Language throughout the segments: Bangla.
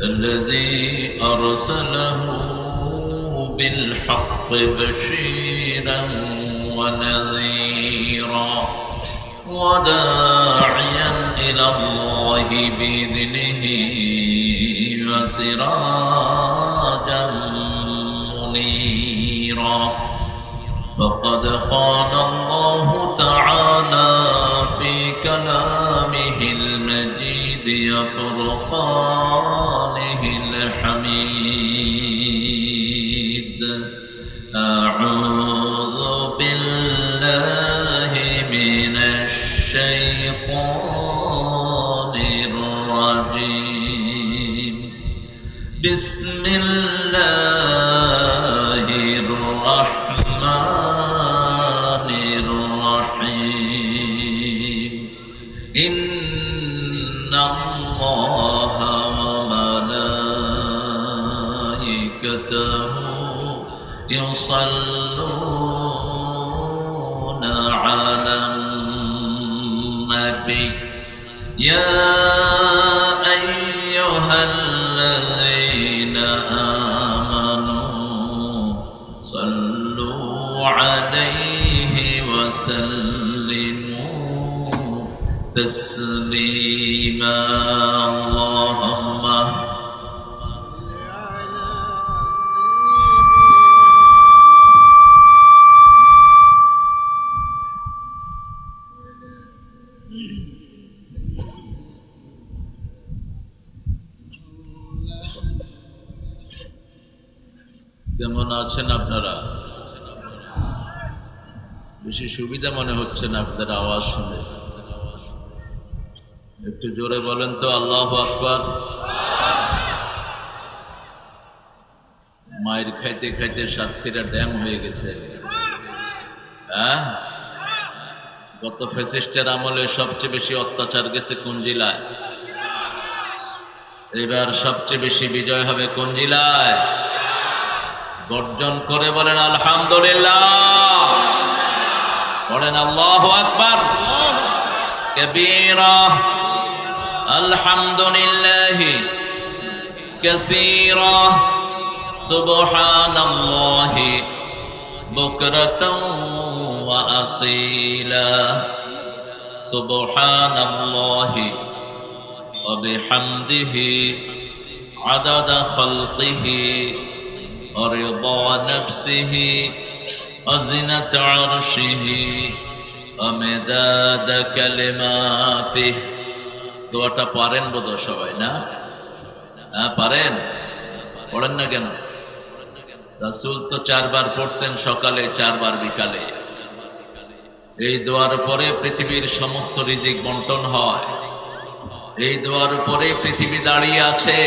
الذي أرسله بالحق بشيرا ونذيرا وداعيا إلى الله بإذنه وسراجا منيرا فقد قال الله تعالى في كلامه المجيد وفرقانه الحميد أعوذ بالله من الشيطان الرجيم بسم الله الرحمن الرحيم إن الله وملائكته يصلون على النبي يا أيها الذين آمنوا صلوا عليه وسلموا تسليما اللهم কেমন আছেন আপনারা? বেশি সুবিধা মনে হচ্ছে না আপনাদের আওয়াজ শুনে। একটু জোরে বলেন তো আল্লাহু আকবার। মায়ের খাইতে খাইতে সাতক্ষীরা ড্যাম হয়ে গেছে। হ্যাঁ, গত ফ্যাসিস্টের আমলে সবচেয়ে বেশি অত্যাচার গেছে কোন জেলায়? এবার সবচেয়ে বেশি বিজয় হবে কোন জেলায়? গর্জন করে বলেন আলহামদুলিল্লাহ, বলেন আল্লাহু আকবার কবীরা, আলহামদুলিল্লাহ কাসীরা, সুবহানাল্লাহি বুকরাতাও ওয়া আসীলা, সুবহানাল্লাহি ওয়া বিহামদিহি আদাদা খালকিহি ورضا نفسه وزنة عرشه ومداد كلماته। দোয়াটা পারেন বোধহয় সবাই, না? হ্যাঁ পারেন, পড়েন না কেন? রাসূল তো 4 বার পড়তেন, সকালে 4 বার বিকালে। এই দোয়ার পরে পৃথিবীর সমস্ত রিজিক বন্টন হয়। এই দোয়ার উপরে পৃথিবী দাঁড়িয়ে আছে।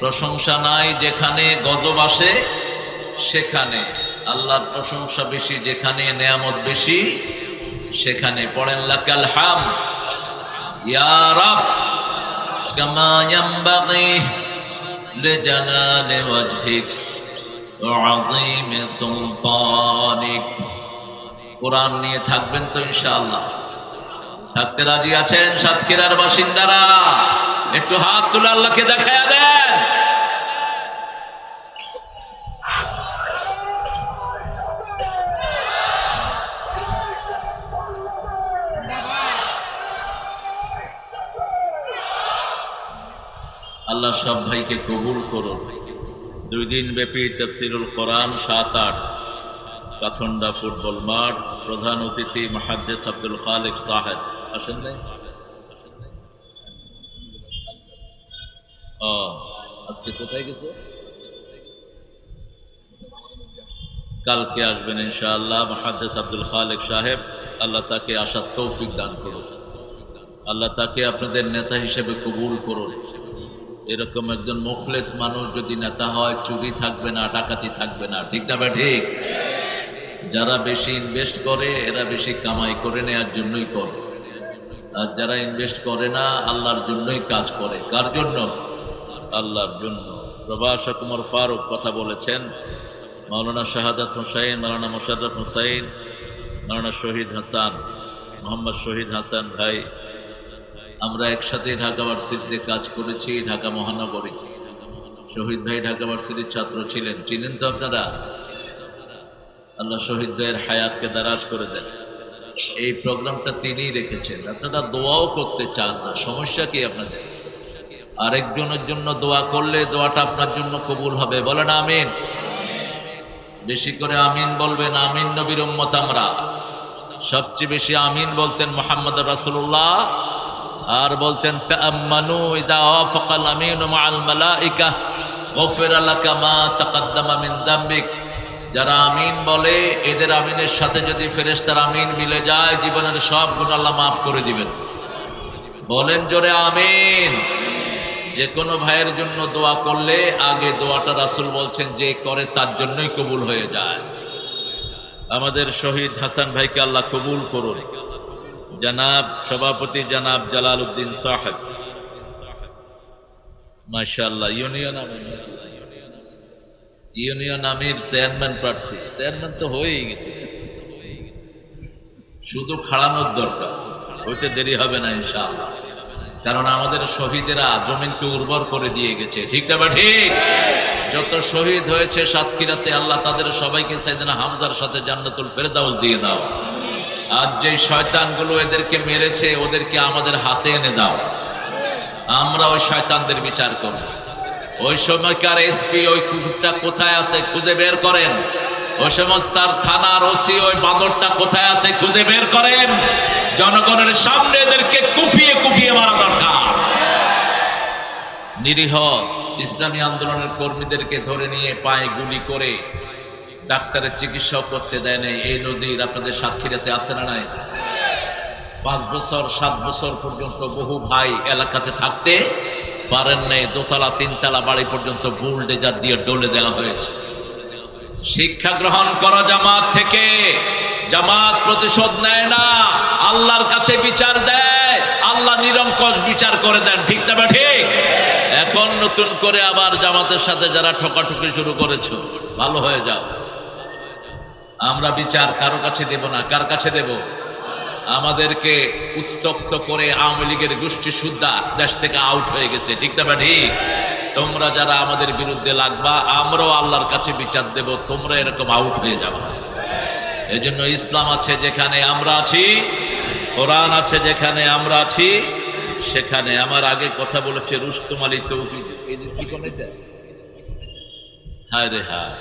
প্রশংসা নাই যেখানে গজব আসে সেখানে, আল্লাহর প্রশংসা বেশি যেখানে নেয়ামত বেশি সেখানে। পড়েন লাকাল হামদ ইয়া রাব কামা ইয়ানবাগি লিজালালি ওয়াজহিক ওয়া আযীমি সুলতানিক। কোরআন নিয়ে থাকবেন তো ইনশাআল্লাহ? থাকতে রাজি আছেন সাতক্ষীরার বাসিন্দারা? একটু হাত তুলে আল্লাহকে দেখায়া দেন। আল্লাহ সব ভাইকে কবুল করুন। 2 দিন ব্যাপী তাফসীরুল কোরআন 7-8 কাথন্ডা ফুটবল মাঠ। প্রধান অতিথি মুহাদ্দিস আব্দুল খালিক সাহেব। আসেন নাই? আজকে কোথায় গেছে? কালকে আসবেন ইনশাআল্লাহ মুহাদ্দিস আব্দুল খালিক সাহেব। আল্লাহ তাকে আসার তৌফিক দান করুন। আল্লাহ তাকে আপনাদের নেতা হিসেবে কবুল করুন। এরকম একজন মুখলেস মানুষ যদি নেতা হয়, চুরি থাকবে না, ডাকাতি থাকবে না। ঠিক না ভাই? ঠিক। যারা বেশি ইনভেস্ট করে এরা বেশি কামাই করে নেওয়ার জন্যই করে, আর যারা ইনভেস্ট করে না আল্লাহর জন্যই কাজ করে। কার জন্য? আল্লাহর জন্য। প্রভাষক উমর ফারুক কথা বলেছেন। মাওলানা শাহাদাত হুসাইন, মাওলানা মোশাররফ হুসাইন, মাওলানা শহীদ হাসান, মোহাম্মদ শহীদ হাসান ভাই আমরা একসাথে ঢাকা ভার্সিটিতে কাজ করেছি, ঢাকা মহানগরে। শহীদ ভাই ঢাকা ভার্সিটির ছাত্র ছিলেন, চিনেন তো আপনারা? আল্লাহ শহীদ ভাইয়ের হায়াতকে দারাজ করে দেন। এই প্রোগ্রামটা তিনিই রেখেছেন। আপনারা দোয়াও করতে চান না, সমস্যা কি আপনাদের? আরেকজনের জন্য দোয়া করলে দোয়াটা আপনার জন্য কবুল হবে, বলেন আমিন। বেশি করে আমিন বলবেন। আমিন নবীর উম্মত আমরা। সবচেয়ে বেশি আমিন বলতেন মুহাম্মদ রাসূলুল্লাহ, আর বলতেন তাআম্মানু ইযা ওয়াফাকাল আমিনু মাআল মালাইকা গফিরা লাকা মা তাকাদ্দামা মিন যামবিক। যারা আমিন বলে এদের আমিনের সাথে যদি ফেরেশতার আমিন মিলে যায়, জীবনের সব গুনাহ আল্লাহ মাফ করে দিবেন। বলেন জোরে আমিন। যে কোনো ভাইয়ের জন্য দোয়া করলে আগে দোয়াটা রাসূল বলছেন যে করে তার জন্যই কবুল হয়ে যায়। আমাদের শহীদ হাসান ভাইকে আল্লাহ কবুল করুন। জনাব সভাপতি জনাব জালাল উদ্দিন সাহেব, মাশাআল্লাহ, ইউনিয়ন আমির চেয়ারম্যান প্রার্থী। চেয়ারম্যান তো হয়েই গেছে, শুধু খাড়ানোর দরকার, হইতে দেরি হবে না ইনশাআল্লাহ। কারণ আমাদের শহীদেরা জমিনকে উর্বর করে দিয়ে গেছে, ঠিক না? ঠিক। যত শহীদ হয়েছে সাতক্ষীরাতে, আল্লাহ তাদের সবাইকে সাইয়েদনা হামজার সাথে জান্নাতুল ফেরদাউস দিয়ে দাও। আজ যে শয়তানগুলো এদেরকে মেরেছে ওদেরকে আমাদের হাতে এনে দাও, আমরা ওই শয়তানদের বিচার করব। ওই সময়কার এসপি ওই কুকুরটা কোথায় আছে খুঁজে বের করেন। ওই সমস্ত থানার ওসি ওই বাঁদরটা কোথায় আছে খুঁজে বের করেন। জনগণের সামনে এদেরকে কুপিয়ে কুপিয়ে মারা দরকার। নিরীহ ইসলামী আন্দোলনের কর্মীদেরকে ধরে নিয়ে পায়ে গুলি করে ডাক্তারের চিকিৎসাও করতে দেয় নাই। এই নদীর আপনাদের সাতক্ষীরাতে আছে না নাই? 5 বছর 7 বছর পর্যন্ত বহু ভাই এলাকাতে থাকতে পারেন নাই। দোতলা 3তলা বাড়ি পর্যন্ত বুলডোজার দিয়ে ডলে দেওয়া হয়েছে। শিক্ষা গ্রহণ করো জামাত থেকে। জামাত প্রতিশোধ নেয় না, আল্লাহর কাছে বিচার দেয়। আল্লাহ নিরঙ্কুশ বিচার করে দেন, ঠিক না? ঠিক। এখন নতুন করে আবার জামাতের সাথে যারা ঠকাঠকি শুরু করেছো, ভালো হয়ে যাও। আমরা বিচার কারো কাছে দেব না। কার কাছে দেব? আমাদেরকে উত্তক্ত করে আওয়ামী লীগের গোষ্ঠী সুদ্ধা দেশ থেকে আউট হয়ে গেছে, ঠিক না? ঠিক। তোমরা যারা আমাদের বিরুদ্ধে লাগবা, আমরাও আল্লাহর কাছে বিচার দেব, তোমরা এরকম আউট হয়ে যাবা। এই জন্য ইসলাম আছে যেখানে আমরা আছি, কোরআন আছে যেখানে আমরা আছি, সেখানে। আমার আগে কথা বলেছে রুস্তম আলী তৌহিদ, হায় রে হায়,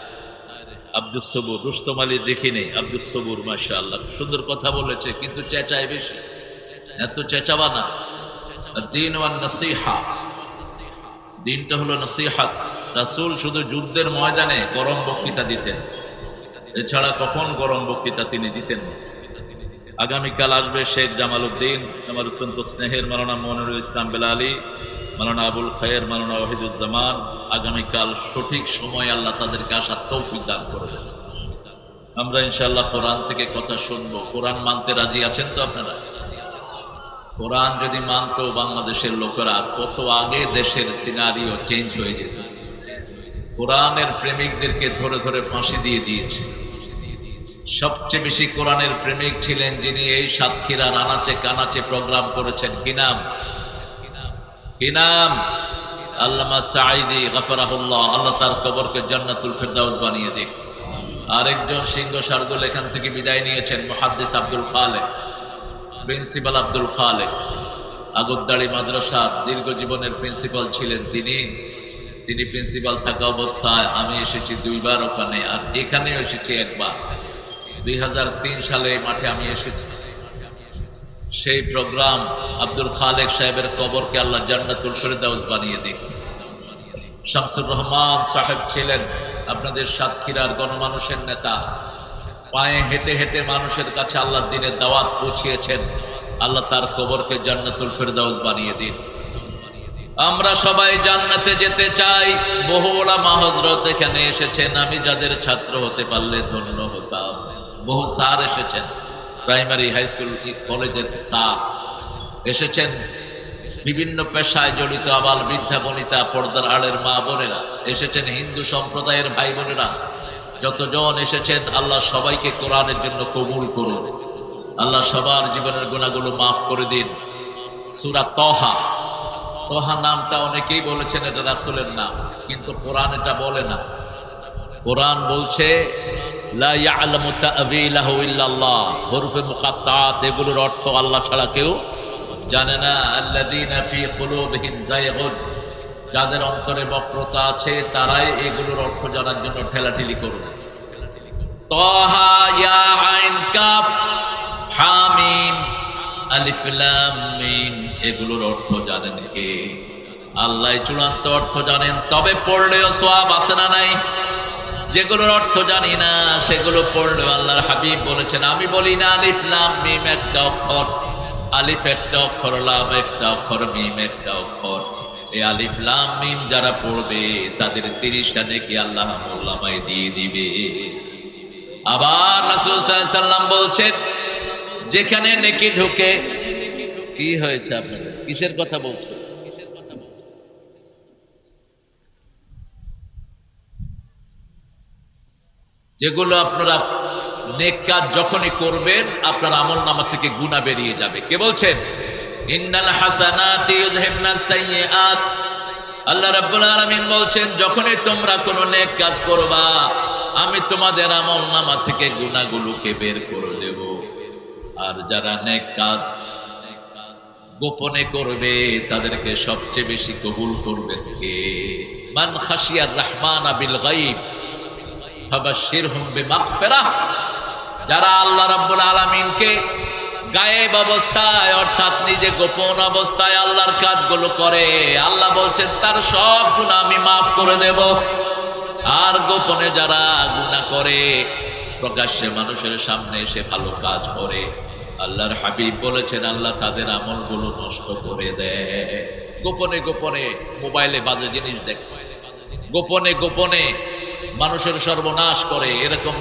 আব্দুস সবুর, রুস্তম আলী দেখিনি, আব্দুস সবুর, মাশাআল্লাহ, সুন্দর কথা বলেছে, কিন্তু চেঁচায় বেশি। এত চেঁচাবা না। দ্বীন ওয়ান নসিহা, দিনটা হলো নসিহাত। রাসূল শুধু যুদ্ধের ময়দানে গরম বক্তৃতা দিতেন, এছাড়া কখন গরম বক্তৃতা তিনি দিতেন না। আগামীকাল আসবে শেখ জামাল উদ্দিন, আমার অত্যন্ত স্নেহের মাওলানা মনিরুল ইসলাম বেলালী, মাওলানা আবুল খায়ের, মাওলানা ওয়াহিদুজ্জামান। আগামীকাল সঠিক সময় আল্লাহ তাদেরকে আসার তৌফিক দান করবেন। আমরা ইনশাআল্লাহ কোরআন থেকে কথা শুনবো। কোরআন মানতে রাজি আছেন তো আপনারা? কোরআন যদি মানতো বাংলাদেশের লোকেরা, কত আগে দেশের সিনারিও চেঞ্জ হয়ে যেত। কোরআনের প্রেমিকদেরকে ধরে ধরে ফাঁসি দিয়ে দিয়েছে। সবচেয়ে বেশি কোরআনের প্রেমিক ছিলেন যিনি এই সাতক্ষীরার আনাচে কানাচে প্রোগ্রাম করেছেন। কি নাম? কি নাম? আল্লামা সাঈদী গফরাহুল্লাহ, আল্লাহ তার কবরকে জান্নাতুল ফেরদাউস বানিয়ে দিক। আরেকজন সিংহ শার্দুল এখান থেকে বিদায় নিয়েছেন, মুহাদ্দিস আব্দুল খালেক, প্রিন্সিপাল আব্দুল খালেক, আগরদাড়ি মাদ্রাসার দীর্ঘ জীবনের প্রিন্সিপাল ছিলেন তিনি। তিনি প্রিন্সিপাল থাকা অবস্থায় আমি এসেছি 2 বার ওখানে, আর এখানেও এসেছি একবার। 2003 সালে এই মাঠে আমি এসেছি। সেই প্রোগ্রাম আব্দুল খালেক সাহেবের কবরকে আল্লাহ জান্নাতুল ফেরদাউস বানিয়ে দিক। শামসুর রহমান সাহেব ছিলেন আপনাদের সাতক্ষীরার গণমানুষের নেতা। পায়ে হেঁটে হেঁটে মানুষের কাছে আল্লাহর দ্বীনের দাওয়াত পৌঁছিয়েছেন। আল্লাহ তার কবরকে জান্নাতুল ফেরদাউস বানিয়ে দিন। আমরা সবাই জান্নাতে যেতে চাই। বহু উলামা হযরত এখানে এসেছেন, আমি যাদের ছাত্র হতে পারলে ধন্য হতাম। বহু স্যার এসেছেন, প্রাইমারি, হাই স্কুল, কলেজের স্যার এসেছেন। বিভিন্ন পেশায় জড়িত আবাল বৃদ্ধা বনিতা, পর্দার আড়ের মা বোনেরা এসেছেন, হিন্দু সম্প্রদায়ের ভাই বোনেরা যতজন এসেছেন, আল্লাহ সবাইকে কোরআনের জন্য কবুল করুন। আল্লাহ সবার জীবনের গুনাহগুলো মাফ করে দিন। সূরা তহা। তহা নামটা অনেকেই বলেছেন এটা রাসূলের নাম, কিন্তু কোরআন এটা বলে না। কোরআন বলছে লা ইয়ালামু তা'বীলাহু ইল্লাল্লাহ, হরফে মুকাত্তাআত, এগুলোর অর্থ আল্লাহ ছাড়া কেউ জানে না। আল্লাযীনা ফী কুলূবিহিম যায়গুন, যাদের অন্তরে বক্রতা আছে তারাই এগুলোর অর্থ জানার জন্য ঠেলাঠেলি করবে। তহা, ইয়া আইন কাফ হামিম আলিফ লাম মিম, এগুলোর অর্থ জানেন কে? আল্লাহ চূড়ান্ত অর্থ জানেন, তবে পড়লেও সওয়াব আছে না নাই? যেগুলোর অর্থ জানি না সেগুলো পড়লেও আল্লাহর হাবিব বলেছেন, আমি বলি না আলিফ লাম মিম একটা অক্ষর, আলিফ একটা অক্ষর, লাম একটা অক্ষর, মিম একটা অক্ষর। এই আলিফ লাম মিম যারা পড়বে তাদের 30টা নেকি আল্লাহ মোল্লামায় দিয়ে দিবে। আবার রাসূল সাল্লাল্লাহু আলাইহি ওয়াসাল্লাম বলছেন, যেখানে নেকি ঢুকে, কি হয়েছে আপনাদের, কিসের কথা বলছো? যেগুলো আপনারা নেক কাজ যখনই করবেন আপনার আমলনামা থেকে গুনাহ বেরিয়ে যাবে। কে বলছেন? ইন্নাল হাসানাতি ইউযহিবনাস সাইয়্যাত। আল্লাহ রাব্বুল আলামিন বলছেন, যখনই তোমরা কোনো নেক কাজ করবা আমি তোমাদের আমলনামা থেকে গুনাহগুলোকে বের করে দেব। আর যারা নেক কাজ গোপনে করবে তাদেরকে সবচেয়ে বেশি কবুল করবেন কে? মান খাশিয়ার রাহমানা বিল গায়ব ফাবাশশিরহুম বিমাগফিরাহ। যারা আল্লাহ রাব্বুল আলামিনকে গায়েব অবস্থায় অর্থাৎ নিজে গোপন অবস্থায় আল্লাহর কাজগুলো করে, আল্লাহ বলছেন তার সব গুনাহ আমি মাফ করে দেব। আর গোপনে যারা গুনাহ করে প্রকাশ্যে মানুষের সামনে এসে ভালো কাজ করে, আল্লাহর হাবিব বলেছেন আল্লাহ তাদের আমলগুলো নষ্ট করে দেয়। গোপনে গোপনে মোবাইলে বাজে জিনিস দেখে, গোপনে গোপনে মানুষের সর্বনাশ করে, এরকম